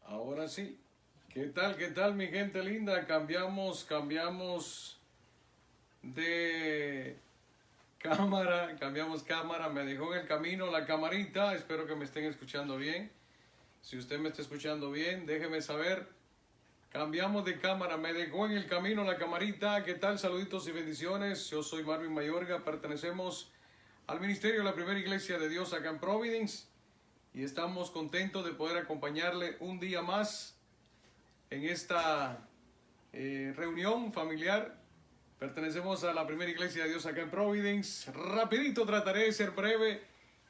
Ahora sí. Qué tal, mi gente linda? Cambiamos de cambiamos cámara. Me dejó en el camino la camarita. Espero que me estén escuchando bien. Si usted me está escuchando bien, déjeme saber. Cambiamos de cámara. Me dejó en el camino la camarita. ¿Qué tal? Saluditos y bendiciones. Yo soy Marvin Mayorga. Pertenecemos al Ministerio de la Primera Iglesia de Dios acá en Providence. Y estamos contentos de poder acompañarle un día más en esta reunión familiar. Pertenecemos a la Primera Iglesia de Dios acá en Providence. Rapidito trataré de ser breve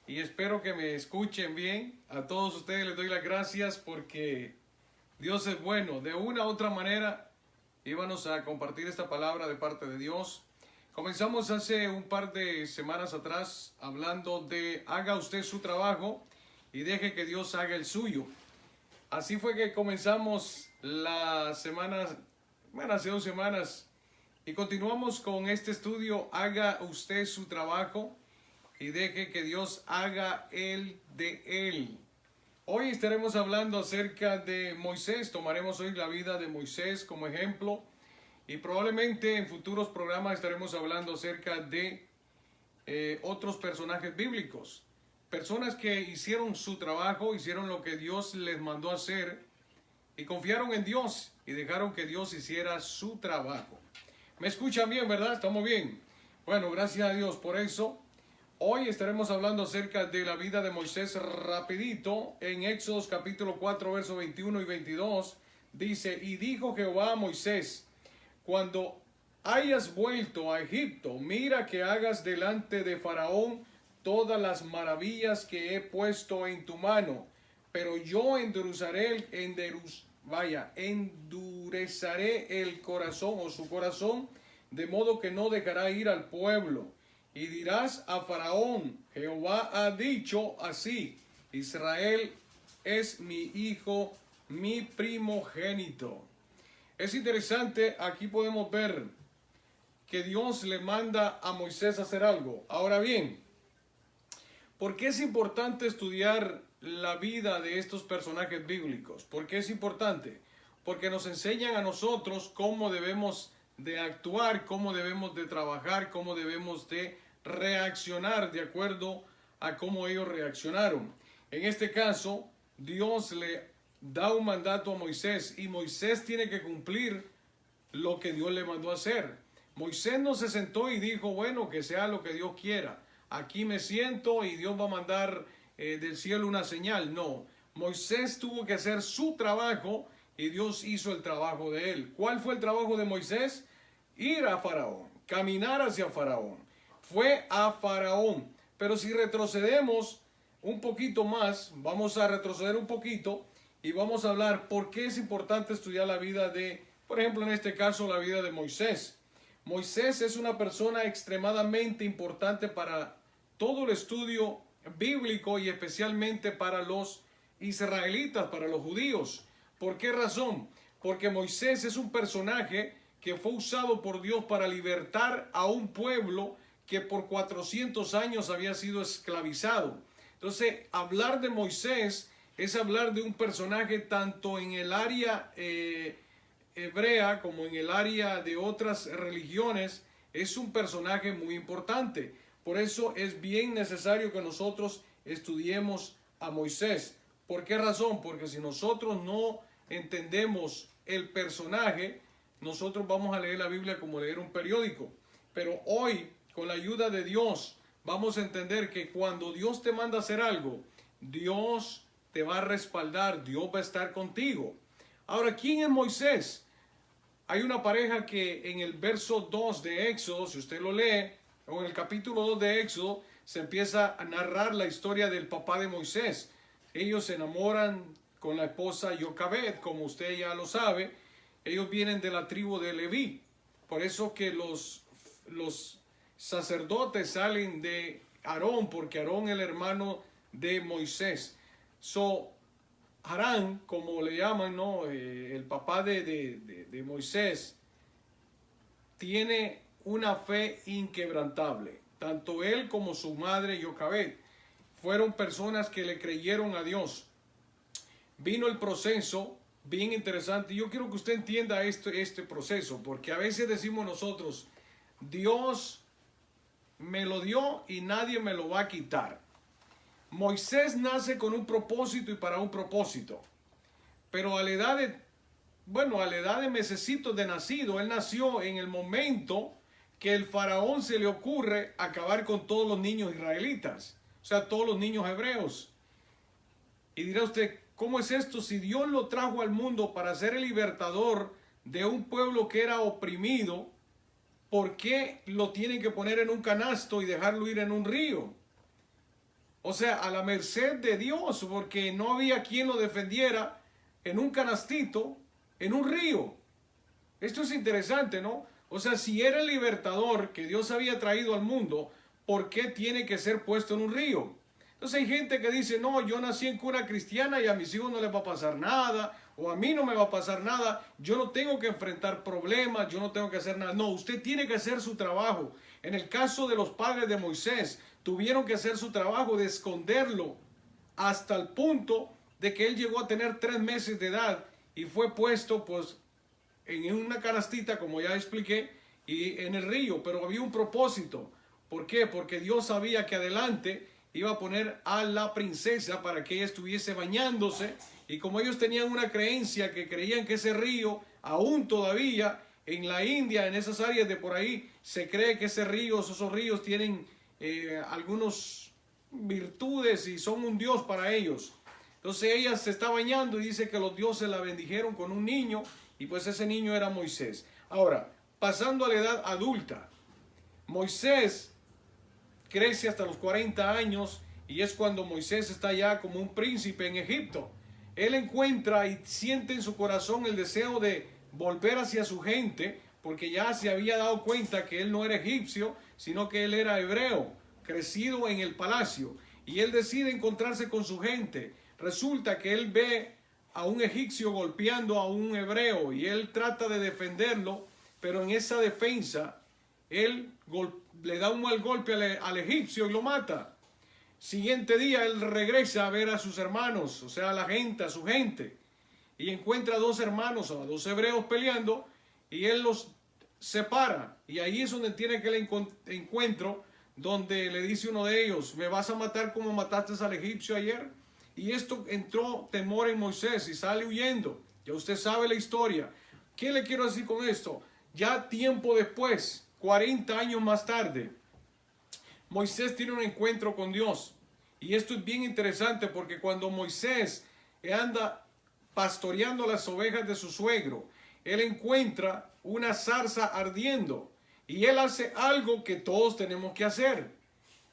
y espero que me escuchen bien. A todos ustedes les doy las gracias porque Dios es bueno. De una u otra manera íbamos a compartir esta palabra de parte de Dios. Comenzamos hace un par de semanas atrás hablando de haga usted su trabajo y deje que Dios haga el suyo. Así fue que comenzamos la semana, hace 2 semanas, y continuamos con este estudio, haga usted su trabajo y deje que Dios haga el de él. Hoy estaremos hablando acerca de Moisés, tomaremos hoy la vida de Moisés como ejemplo, y probablemente en futuros programas estaremos hablando acerca de otros personajes bíblicos. Personas que hicieron su trabajo, hicieron lo que Dios les mandó a hacer y confiaron en Dios y dejaron que Dios hiciera su trabajo. ¿Me escuchan bien, verdad? ¿Estamos bien? Bueno, gracias a Dios por eso. Hoy estaremos hablando acerca de la vida de Moisés rapidito. En Éxodo capítulo 4, versos 21 y 22 dice: y dijo Jehová a Moisés, cuando hayas vuelto a Egipto, mira que hagas delante de Faraón todas las maravillas que he puesto en tu mano, pero yo endureceré el corazón o su corazón, de modo que no dejará ir al pueblo. Y dirás a Faraón, Jehová ha dicho así, Israel es mi hijo, mi primogénito. Es interesante, aquí podemos ver que Dios le manda a Moisés a hacer algo. Ahora bien, ¿por qué es importante estudiar la vida de estos personajes bíblicos? ¿Por qué es importante? Porque nos enseñan a nosotros cómo debemos de actuar, cómo debemos de trabajar, cómo debemos de reaccionar de acuerdo a cómo ellos reaccionaron. En este caso, Dios le da un mandato a Moisés y Moisés tiene que cumplir lo que Dios le mandó a hacer. Moisés no se sentó y dijo, bueno, que sea lo que Dios quiera. Aquí me siento y Dios va a mandar del cielo una señal. No, Moisés tuvo que hacer su trabajo y Dios hizo el trabajo de él. ¿Cuál fue el trabajo de Moisés? Ir a Faraón, caminar hacia Faraón. Fue a Faraón. Pero si retrocedemos un poquito más, vamos a retroceder un poquito y vamos a hablar por qué es importante estudiar la vida de, por ejemplo, en este caso, la vida de Moisés. Moisés es una persona extremadamente importante para todo el estudio bíblico y especialmente para los israelitas, para los judíos. ¿Por qué razón? Porque Moisés es un personaje que fue usado por Dios para libertar a un pueblo que por 400 años había sido esclavizado. Entonces, hablar de Moisés es hablar de un personaje tanto en el área hebrea como en el área de otras religiones. Es un personaje muy importante. Por eso es bien necesario que nosotros estudiemos a Moisés. ¿Por qué razón? Porque si nosotros no entendemos el personaje, nosotros vamos a leer la Biblia como leer un periódico. Pero hoy, con la ayuda de Dios, vamos a entender que cuando Dios te manda a hacer algo, Dios te va a respaldar, Dios va a estar contigo. Ahora, ¿quién es Moisés? Hay una pareja que en el verso 2 de Éxodo, si usted lo lee, o en el capítulo 2 de Éxodo, se empieza a narrar la historia del papá de Moisés. Ellos se enamoran con la esposa Jocabed, como usted ya lo sabe. Ellos vienen de la tribu de Leví. Por eso que los sacerdotes salen de Aarón, porque Aarón es el hermano de Moisés. Harán, como le llaman, ¿no? El papá de Moisés, tiene una fe inquebrantable. Tanto él como su madre Jocabed fueron personas que le creyeron a Dios. vino el proceso bien interesante. Yo quiero que usted entienda este proceso, porque a veces decimos nosotros, Dios me lo dio y nadie me lo va a quitar. Moisés nace con un propósito y para un propósito, pero a la edad de mesecitos de nacido, él nació en el momento que el faraón se le ocurre acabar con todos los niños israelitas, o sea, todos los niños hebreos. Y dirá usted, ¿cómo es esto? Si Dios lo trajo al mundo para ser el libertador de un pueblo que era oprimido, ¿por qué lo tienen que poner en un canasto y dejarlo ir en un río? O sea, a la merced de Dios, porque no había quien lo defendiera en un canastito, en un río. Esto es interesante, ¿no? O sea, si era el libertador que Dios había traído al mundo, ¿por qué tiene que ser puesto en un río? Entonces hay gente que dice, no, yo nací en cuna cristiana y a mis hijos no les va a pasar nada, o a mí no me va a pasar nada, yo no tengo que enfrentar problemas, yo no tengo que hacer nada. No, usted tiene que hacer su trabajo. En el caso de los padres de Moisés, tuvieron que hacer su trabajo de esconderlo hasta el punto de que él llegó a tener 3 meses de edad y fue puesto pues en una canastita, como ya expliqué, y en el río, pero había un propósito. ¿Por qué? Porque Dios sabía que adelante iba a poner a la princesa para que ella estuviese bañándose, y como ellos tenían una creencia que creían que ese río, aún todavía en la India, en esas áreas de por ahí, se cree que esos ríos tienen algunas virtudes y son un dios para ellos. Entonces ella se está bañando y dice que los dioses la bendijeron con un niño, y pues ese niño era Moisés. Ahora, pasando a la edad adulta, Moisés crece hasta los 40 años y es cuando Moisés está ya como un príncipe en Egipto. Él encuentra y siente en su corazón el deseo de volver hacia su gente, porque ya se había dado cuenta que él no era egipcio, sino que él era hebreo, crecido en el palacio. Y él decide encontrarse con su gente. Resulta que él ve a un egipcio golpeando a un hebreo y él trata de defenderlo, pero en esa defensa él le da un mal golpe al egipcio y lo mata. Siguiente día él regresa a ver a sus hermanos, o sea, a la gente, a su gente, y encuentra a 2 hermanos, a 2 hebreos peleando, y él los separa. Y ahí es donde tiene aquel encuentro donde le dice uno de ellos, ¿me vas a matar como mataste al egipcio ayer? Y esto entró temor en Moisés y sale huyendo. Ya usted sabe la historia. ¿Qué le quiero decir con esto? Ya tiempo después, 40 años más tarde, Moisés tiene un encuentro con Dios. Y esto es bien interesante porque cuando Moisés anda pastoreando las ovejas de su suegro, él encuentra una zarza ardiendo y él hace algo que todos tenemos que hacer.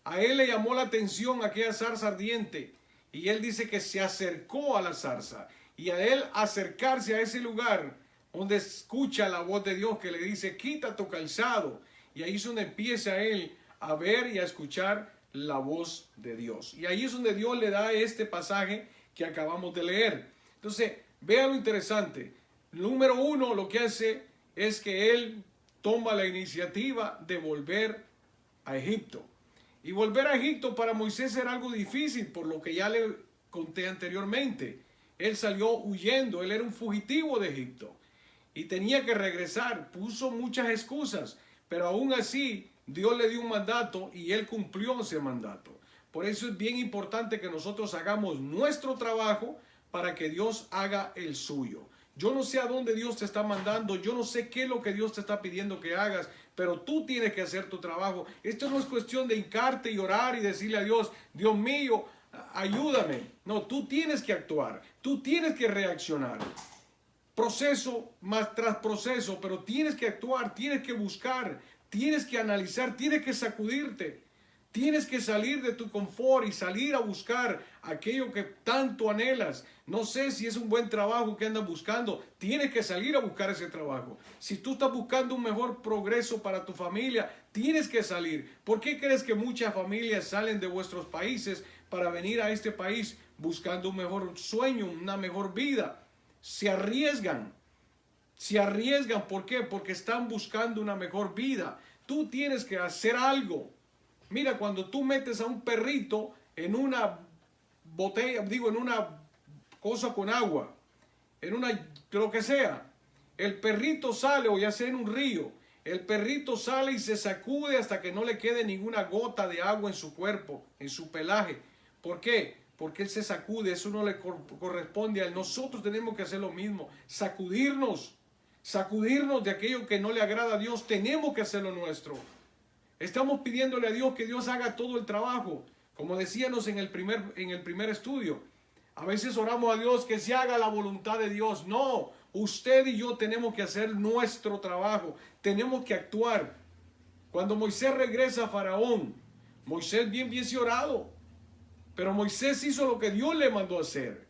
A él le llamó la atención aquella zarza ardiente y él dice que se acercó a la zarza, y a él acercarse a ese lugar donde escucha la voz de Dios que le dice, quita tu calzado, y ahí es donde empieza él a ver y a escuchar la voz de Dios. Y ahí es donde Dios le da este pasaje que acabamos de leer. Entonces, vea lo interesante. Número 1, lo que hace es que él toma la iniciativa de volver a Egipto. Y volver a Egipto para Moisés era algo difícil, por lo que ya le conté anteriormente. Él salió huyendo, él era un fugitivo de Egipto y tenía que regresar. Puso muchas excusas, pero aún así Dios le dio un mandato y él cumplió ese mandato. Por eso es bien importante que nosotros hagamos nuestro trabajo para que Dios haga el suyo. Yo no sé a dónde Dios te está mandando, yo no sé qué es lo que Dios te está pidiendo que hagas, pero tú tienes que hacer tu trabajo. Esto no es cuestión de hincarte y orar y decirle a Dios, Dios mío, ayúdame. No, tú tienes que actuar, tú tienes que reaccionar. Proceso más tras proceso, pero tienes que actuar, tienes que buscar, tienes que analizar, tienes que sacudirte. Tienes que salir de tu confort y salir a buscar aquello que tanto anhelas. No sé si es un buen trabajo que andas buscando. Tienes que salir a buscar ese trabajo. Si tú estás buscando un mejor progreso para tu familia, tienes que salir. ¿Por qué crees que muchas familias salen de vuestros países para venir a este país buscando un mejor sueño, una mejor vida? Se arriesgan. Se arriesgan. ¿Por qué? Porque están buscando una mejor vida. Tú tienes que hacer algo. Mira, cuando tú metes a un perrito en una botella, en una cosa con agua, en una, lo que sea. El perrito sale, o ya sea en un río, el perrito sale y se sacude hasta que no le quede ninguna gota de agua en su cuerpo, en su pelaje. ¿Por qué? Porque él se sacude, eso no le corresponde a él. Nosotros tenemos que hacer lo mismo, sacudirnos de aquello que no le agrada a Dios. Tenemos que hacer lo nuestro. Estamos pidiéndole a Dios que Dios haga todo el trabajo. Como decíamos en el primer estudio, a veces oramos a Dios que se haga la voluntad de Dios. No, usted y yo tenemos que hacer nuestro trabajo, tenemos que actuar. Cuando Moisés regresa a Faraón, Moisés bien hubiese orado, pero Moisés hizo lo que Dios le mandó a hacer.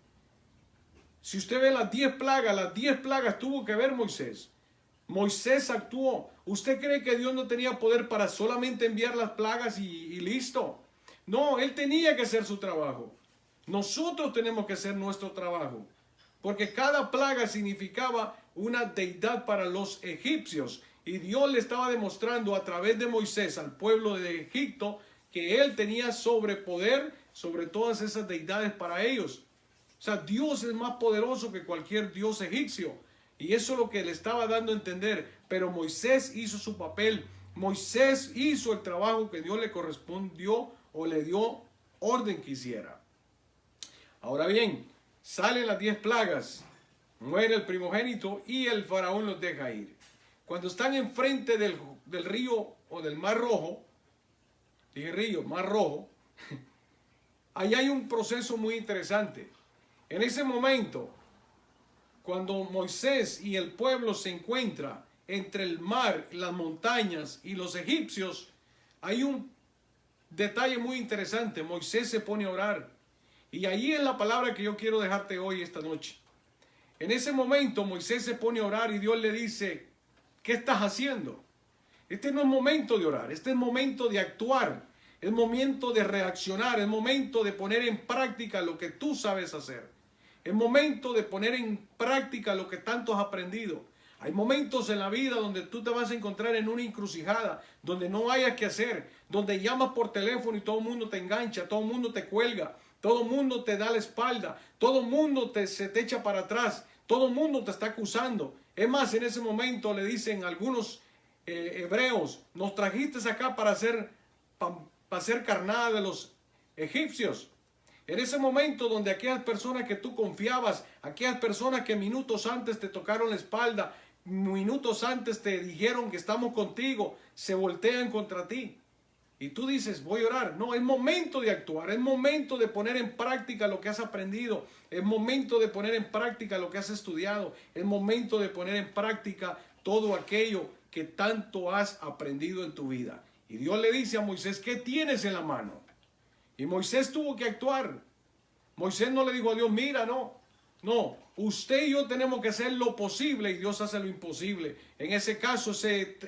Si usted ve las 10 plagas tuvo que ver Moisés. Moisés actuó. ¿Usted cree que Dios no tenía poder para solamente enviar las plagas y listo? No, él tenía que hacer su trabajo. Nosotros tenemos que hacer nuestro trabajo. Porque cada plaga significaba una deidad para los egipcios. Y Dios le estaba demostrando a través de Moisés al pueblo de Egipto que él tenía sobrepoder sobre todas esas deidades para ellos. O sea, Dios es más poderoso que cualquier dios egipcio. Y eso es lo que le estaba dando a entender. Pero Moisés hizo su papel. Moisés hizo el trabajo que Dios le correspondió o le dio orden que hiciera. Ahora bien, salen las 10 plagas, muere el primogénito y el faraón los deja ir. Cuando están enfrente del río o del mar rojo, dije río, mar rojo, ahí hay un proceso muy interesante. En ese momento, cuando Moisés y el pueblo se encuentran entre el mar, las montañas y los egipcios, hay un detalle muy interesante. Moisés se pone a orar. Y ahí es la palabra que yo quiero dejarte hoy, esta noche. En ese momento Moisés se pone a orar y Dios le dice, ¿qué estás haciendo? Este no es momento de orar, este es momento de actuar, es momento de reaccionar, es momento de poner en práctica lo que tú sabes hacer. Es momento de poner en práctica lo que tanto has aprendido. Hay momentos en la vida donde tú te vas a encontrar en una encrucijada, donde no hayas que hacer, donde llamas por teléfono y todo el mundo te engancha, todo el mundo te cuelga. Todo el mundo te da la espalda, todo el mundo se te echa para atrás, todo el mundo te está acusando. Es más, en ese momento le dicen algunos hebreos, nos trajiste acá para hacer carnada de los egipcios. En ese momento donde aquellas personas que tú confiabas, aquellas personas que minutos antes te tocaron la espalda, minutos antes te dijeron que estamos contigo, se voltean contra ti. Y tú dices, voy a orar. No, es momento de actuar, es momento de poner en práctica lo que has aprendido, es momento de poner en práctica lo que has estudiado, es momento de poner en práctica todo aquello que tanto has aprendido en tu vida. Y Dios le dice a Moisés, ¿qué tienes en la mano? Y Moisés tuvo que actuar. Moisés no le dijo a Dios, mira, no, usted y yo tenemos que hacer lo posible y Dios hace lo imposible. En ese caso,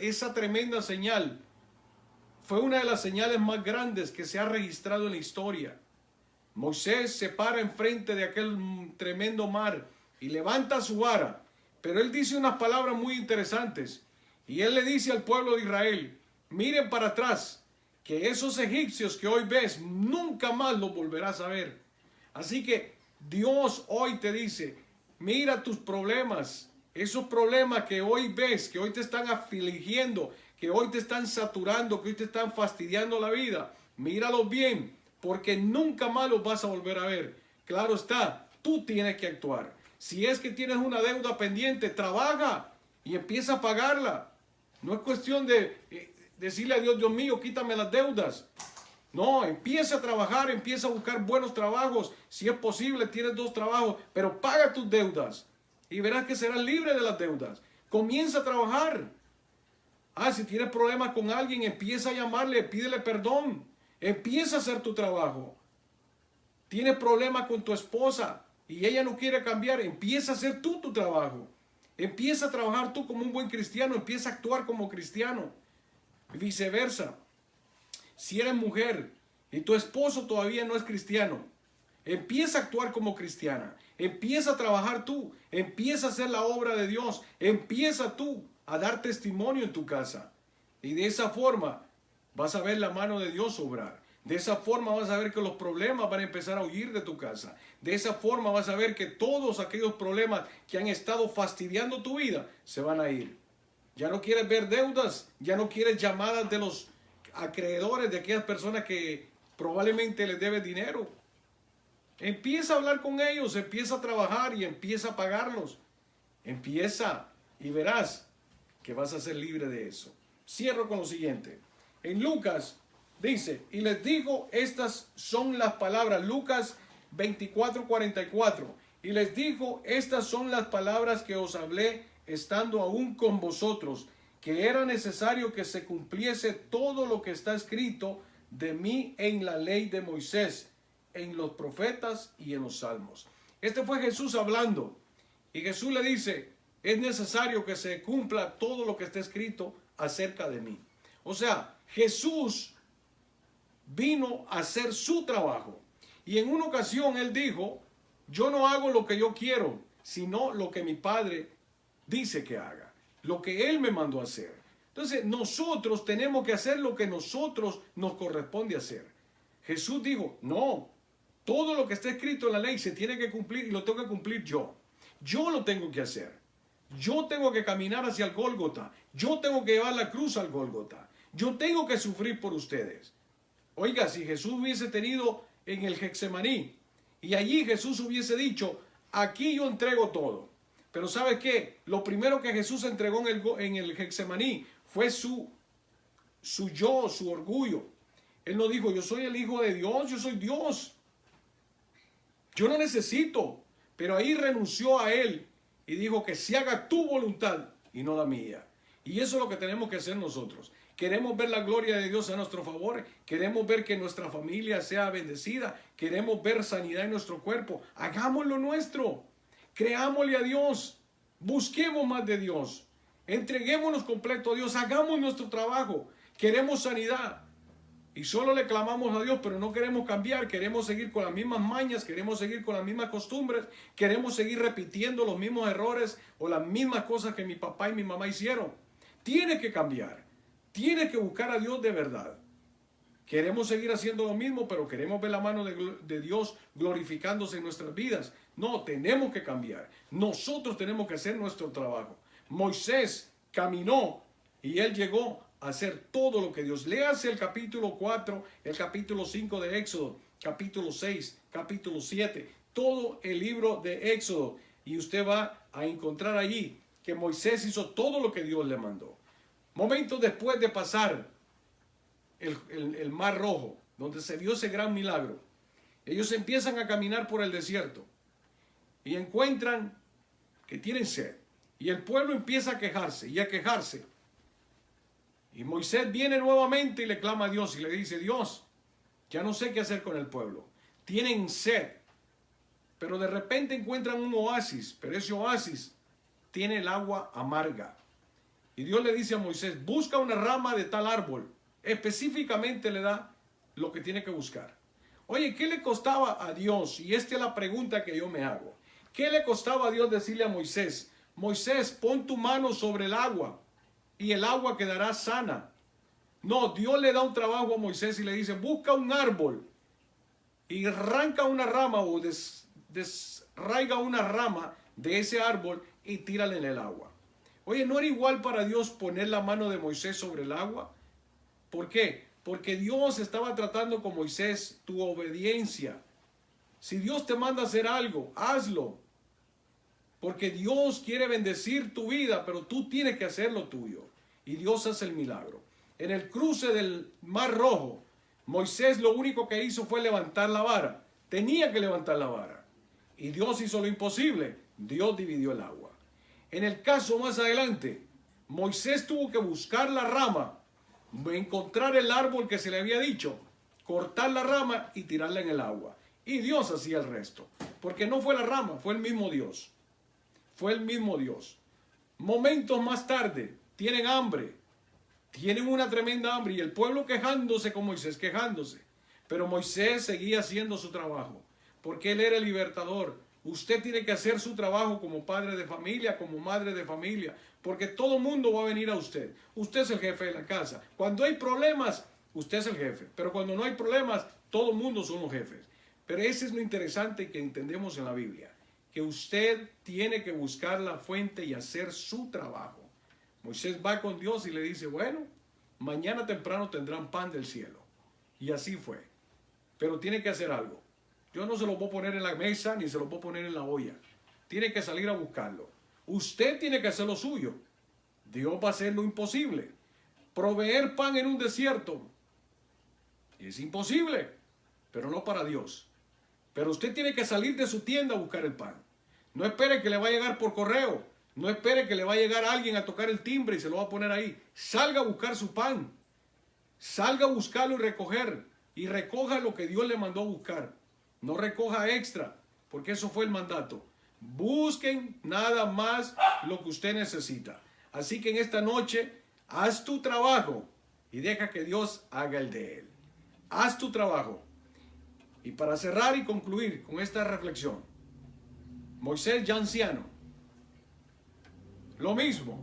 esa tremenda señal fue una de las señales más grandes que se ha registrado en la historia. Moisés se para enfrente de aquel tremendo mar y levanta su vara. Pero él dice unas palabras muy interesantes. Y él le dice al pueblo de Israel, miren para atrás, que esos egipcios que hoy ves, nunca más los volverás a ver. Así que Dios hoy te dice, mira tus problemas, esos problemas que hoy ves, que hoy te están afligiendo, que hoy te están saturando, que hoy te están fastidiando la vida, míralos bien, porque nunca más los vas a volver a ver. Claro está, tú tienes que actuar. Si es que tienes una deuda pendiente, trabaja y empieza a pagarla. No es cuestión de decirle a Dios, Dios mío, quítame las deudas. No, empieza a trabajar, empieza a buscar buenos trabajos. Si es posible, tienes 2 trabajos, pero paga tus deudas y verás que serás libre de las deudas. Comienza a trabajar. Si tienes problemas con alguien, empieza a llamarle, pídele perdón. Empieza a hacer tu trabajo. Tienes problemas con tu esposa y ella no quiere cambiar, empieza a hacer tú tu trabajo. Empieza a trabajar tú como un buen cristiano, empieza a actuar como cristiano. Y viceversa. Si eres mujer y tu esposo todavía no es cristiano, empieza a actuar como cristiana. Empieza a trabajar tú. Empieza a hacer la obra de Dios. Empieza tú a dar testimonio en tu casa. Y de esa forma vas a ver la mano de Dios obrar. De esa forma vas a ver que los problemas van a empezar a huir de tu casa. De esa forma vas a ver que todos aquellos problemas que han estado fastidiando tu vida se van a ir. Ya no quieres ver deudas, ya no quieres llamadas de los acreedores, de aquellas personas que probablemente les debes dinero. Empieza a hablar con ellos, empieza a trabajar y empieza a pagarlos. Empieza y verás que vas a ser libre de eso. Cierro con lo siguiente. En Lucas dice, y les digo, estas son las palabras, Lucas 24:44, y les dijo, estas son las palabras que os hablé estando aún con vosotros, que era necesario que se cumpliese todo lo que está escrito de mí en la ley de Moisés, en los profetas y en los salmos. Este fue Jesús hablando, y Jesús le dice, es necesario que se cumpla todo lo que está escrito acerca de mí. O sea, Jesús vino a hacer su trabajo. Y en una ocasión él dijo, yo no hago lo que yo quiero, sino lo que mi Padre dice que haga, lo que Él me mandó a hacer. Entonces nosotros tenemos que hacer lo que nosotros nos corresponde hacer. Jesús dijo, no, todo lo que está escrito en la ley se tiene que cumplir y lo tengo que cumplir yo. Yo lo tengo que hacer. Yo tengo que caminar hacia el Gólgota. Yo tengo que llevar la cruz al Gólgota. Yo tengo que sufrir por ustedes. Oiga, si Jesús hubiese tenido en el Getsemaní y allí Jesús hubiese dicho, aquí yo entrego todo. Pero ¿sabe qué? Lo primero que Jesús entregó en el Getsemaní fue su yo, su orgullo. Él no dijo, yo soy el Hijo de Dios, yo soy Dios. Yo no necesito. Pero ahí renunció a Él y dijo que se haga tu voluntad y no la mía. Y eso es lo que tenemos que hacer nosotros. Queremos ver la gloria de Dios a nuestro favor. Queremos ver que nuestra familia sea bendecida. Queremos ver sanidad en nuestro cuerpo. Hagámoslo nuestro. Creámosle a Dios. Busquemos más de Dios. Entreguémonos completo a Dios. Hagamos nuestro trabajo. Queremos sanidad. Y solo le clamamos a Dios, pero no queremos cambiar. Queremos seguir con las mismas mañas. Queremos seguir con las mismas costumbres. Queremos seguir repitiendo los mismos errores o las mismas cosas que mi papá y mi mamá hicieron. Tiene que cambiar. Tiene que buscar a Dios de verdad. Queremos seguir haciendo lo mismo, pero queremos ver la mano de Dios glorificándose en nuestras vidas. No, tenemos que cambiar. Nosotros tenemos que hacer nuestro trabajo. Moisés caminó y él llegó a hacer todo lo que Dios. Léase el capítulo 4, el capítulo 5 de Éxodo, capítulo 6, capítulo 7, todo el libro de Éxodo. Y usted va a encontrar allí que Moisés hizo todo lo que Dios le mandó. Momentos después de pasar el Mar Rojo, donde se dio ese gran milagro, ellos empiezan a caminar por el desierto y encuentran que tienen sed. Y el pueblo empieza a quejarse y a quejarse. Y Moisés viene nuevamente y le clama a Dios y le dice, Dios, ya no sé qué hacer con el pueblo. Tienen sed, pero de repente encuentran un oasis, pero ese oasis tiene el agua amarga. Y Dios le dice a Moisés, busca una rama de tal árbol. Específicamente le da lo que tiene que buscar. Oye, ¿qué le costaba a Dios? Y esta es la pregunta que yo me hago. ¿Qué le costaba a Dios decirle a Moisés? Moisés, pon tu mano sobre el agua y el agua quedará sana. No, Dios le da un trabajo a Moisés y le dice, busca un árbol y arranca una rama o desraiga una rama de ese árbol y tírala en el agua. Oye, ¿no era igual para Dios poner la mano de Moisés sobre el agua? ¿Por qué? Porque Dios estaba tratando con Moisés tu obediencia. Si Dios te manda a hacer algo, hazlo. Porque Dios quiere bendecir tu vida, pero tú tienes que hacer lo tuyo. Y Dios hace el milagro. En el cruce del Mar Rojo, Moisés lo único que hizo fue levantar la vara. Tenía que levantar la vara. Y Dios hizo lo imposible. Dios dividió el agua. En el caso más adelante, Moisés tuvo que buscar la rama, encontrar el árbol que se le había dicho, cortar la rama y tirarla en el agua. Y Dios hacía el resto. Porque no fue la rama, fue el mismo Dios. Fue el mismo Dios. Momentos más tarde, tienen hambre. Tienen una tremenda hambre. Y el pueblo quejándose con Moisés, quejándose. Pero Moisés seguía haciendo su trabajo. Porque él era el libertador. Usted tiene que hacer su trabajo como padre de familia, como madre de familia. Porque todo mundo va a venir a usted. Usted es el jefe de la casa. Cuando hay problemas, usted es el jefe. Pero cuando no hay problemas, todo el mundo son los jefes. Pero ese es lo interesante que entendemos en la Biblia, que usted tiene que buscar la fuente y hacer su trabajo. Moisés va con Dios y le dice, bueno, mañana temprano tendrán pan del cielo. Y así fue. Pero tiene que hacer algo. Yo no se lo voy a poner en la mesa ni se lo voy a poner en la olla. Tiene que salir a buscarlo. Usted tiene que hacer lo suyo. Dios va a hacer lo imposible. Proveer pan en un desierto es imposible, pero no para Dios. Pero usted tiene que salir de su tienda a buscar el pan. No espere que le va a llegar por correo. No espere que le va a llegar alguien a tocar el timbre y se lo va a poner ahí. Salga a buscar su pan. Salga a buscarlo y recoger. Y recoja lo que Dios le mandó a buscar. No recoja extra, porque eso fue el mandato. Busquen nada más lo que usted necesita. Así que en esta noche, haz tu trabajo y deja que Dios haga el de él. Haz tu trabajo. Y para cerrar y concluir con esta reflexión, Moisés ya anciano, lo mismo,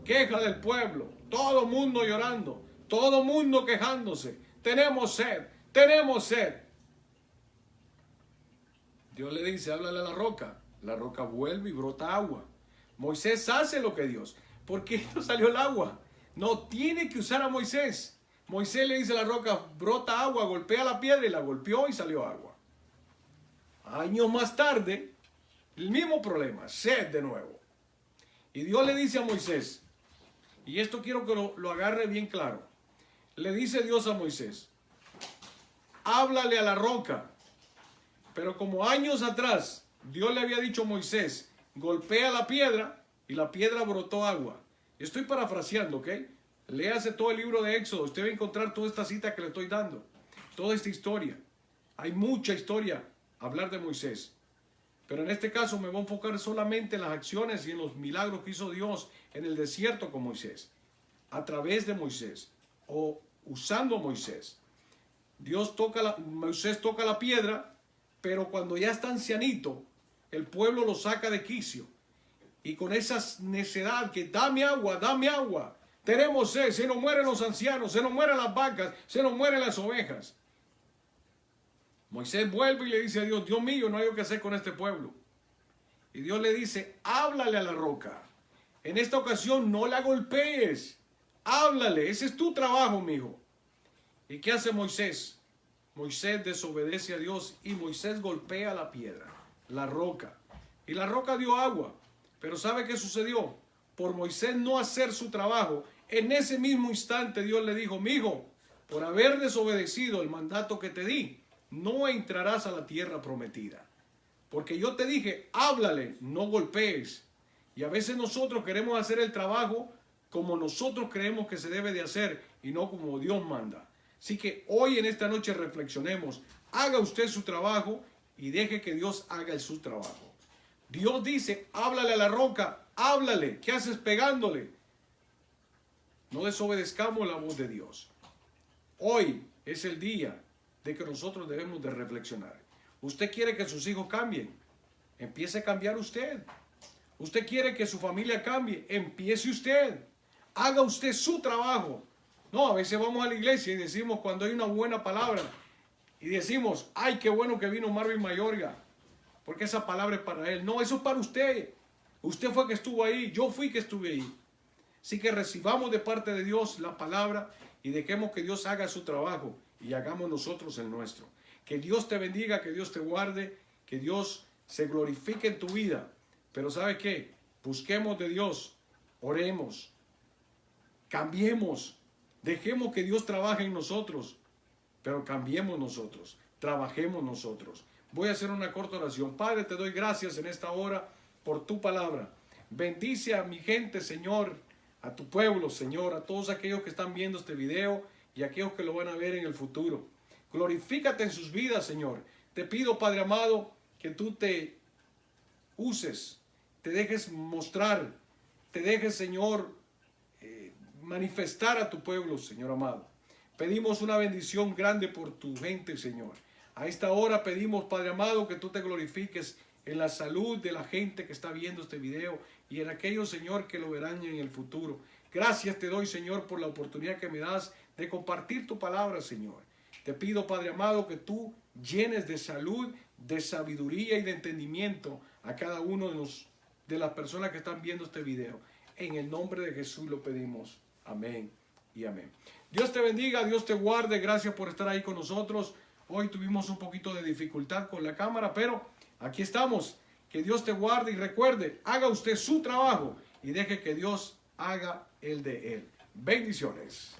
queja del pueblo, todo mundo llorando, todo mundo quejándose, tenemos sed, tenemos sed. Dios le dice, háblale a la roca vuelve y brota agua. Moisés hace lo que Dios, ¿por qué no salió el agua? No tiene que usar a Moisés. Moisés le dice a la roca, brota agua, golpea la piedra y la golpeó y salió agua. Años más tarde, el mismo problema, sed de nuevo. Y Dios le dice a Moisés, y esto quiero que lo agarre bien claro. Le dice Dios a Moisés, háblale a la roca. Pero como años atrás, Dios le había dicho a Moisés, golpea la piedra y la piedra brotó agua. Estoy parafraseando, ¿ok? Léase todo el libro de Éxodo. Usted va a encontrar toda esta cita que le estoy dando. Toda esta historia. Hay mucha historia a hablar de Moisés. Pero en este caso me voy a enfocar solamente en las acciones y en los milagros que hizo Dios en el desierto con Moisés. A través de Moisés. O usando a Moisés. Moisés toca la piedra, pero cuando ya está ancianito, el pueblo lo saca de quicio. Y con esa necedad que dame agua, dame agua. Tenemos sed, se nos mueren los ancianos, se nos mueren las vacas, se nos mueren las ovejas. Moisés vuelve y le dice a Dios, Dios mío, no hay lo que hacer con este pueblo. Y Dios le dice, háblale a la roca. En esta ocasión no la golpees, háblale, ese es tu trabajo, mijo. ¿Y qué hace Moisés? Moisés desobedece a Dios y Moisés golpea la piedra, la roca. Y la roca dio agua. Pero ¿sabe qué sucedió? Por Moisés no hacer su trabajo, en ese mismo instante Dios le dijo, mijo, por haber desobedecido el mandato que te di, no entrarás a la tierra prometida. Porque yo te dije, háblale, no golpees. Y a veces nosotros queremos hacer el trabajo como nosotros creemos que se debe de hacer y no como Dios manda. Así que hoy en esta noche reflexionemos, haga usted su trabajo y deje que Dios haga su trabajo. Dios dice, háblale a la roca, háblale, ¿qué haces pegándole? No desobedezcamos la voz de Dios. Hoy es el día de que nosotros debemos de reflexionar. ¿Usted quiere que sus hijos cambien? Empiece a cambiar usted. ¿Usted quiere que su familia cambie? Empiece usted. Haga usted su trabajo. No, a veces vamos a la iglesia y decimos cuando hay una buena palabra y decimos, ay, qué bueno que vino Marvin Mayorga, porque esa palabra es para él. No, eso es para usted. Usted fue que estuvo ahí, yo fui que estuve ahí. Así que recibamos de parte de Dios la palabra y dejemos que Dios haga su trabajo y hagamos nosotros el nuestro. Que Dios te bendiga, que Dios te guarde, que Dios se glorifique en tu vida. Pero ¿sabe qué? Busquemos de Dios, oremos, cambiemos, dejemos que Dios trabaje en nosotros, pero cambiemos nosotros, trabajemos nosotros. Voy a hacer una corta oración. Padre, te doy gracias en esta hora por tu palabra. Bendice a mi gente, Señor, a tu pueblo, Señor, a todos aquellos que están viendo este video y a aquellos que lo van a ver en el futuro. Glorifícate en sus vidas, Señor. Te pido, Padre amado, que tú te uses, te dejes mostrar, te dejes, Señor, manifestar a tu pueblo, Señor amado. Pedimos una bendición grande por tu gente, Señor. A esta hora pedimos, Padre amado, que tú te glorifiques en la salud de la gente que está viendo este video y en aquellos, Señor, que lo verán en el futuro. Gracias te doy, Señor, por la oportunidad que me das de compartir tu palabra, Señor. Te pido, Padre amado, que tú llenes de salud, de sabiduría y de entendimiento a cada uno de las personas que están viendo este video. En el nombre de Jesús lo pedimos. Amén y amén. Dios te bendiga, Dios te guarde. Gracias por estar ahí con nosotros. Hoy tuvimos un poquito de dificultad con la cámara, pero aquí estamos. Que Dios te guarde y recuerde, haga usted su trabajo y deje que Dios haga el de él. Bendiciones.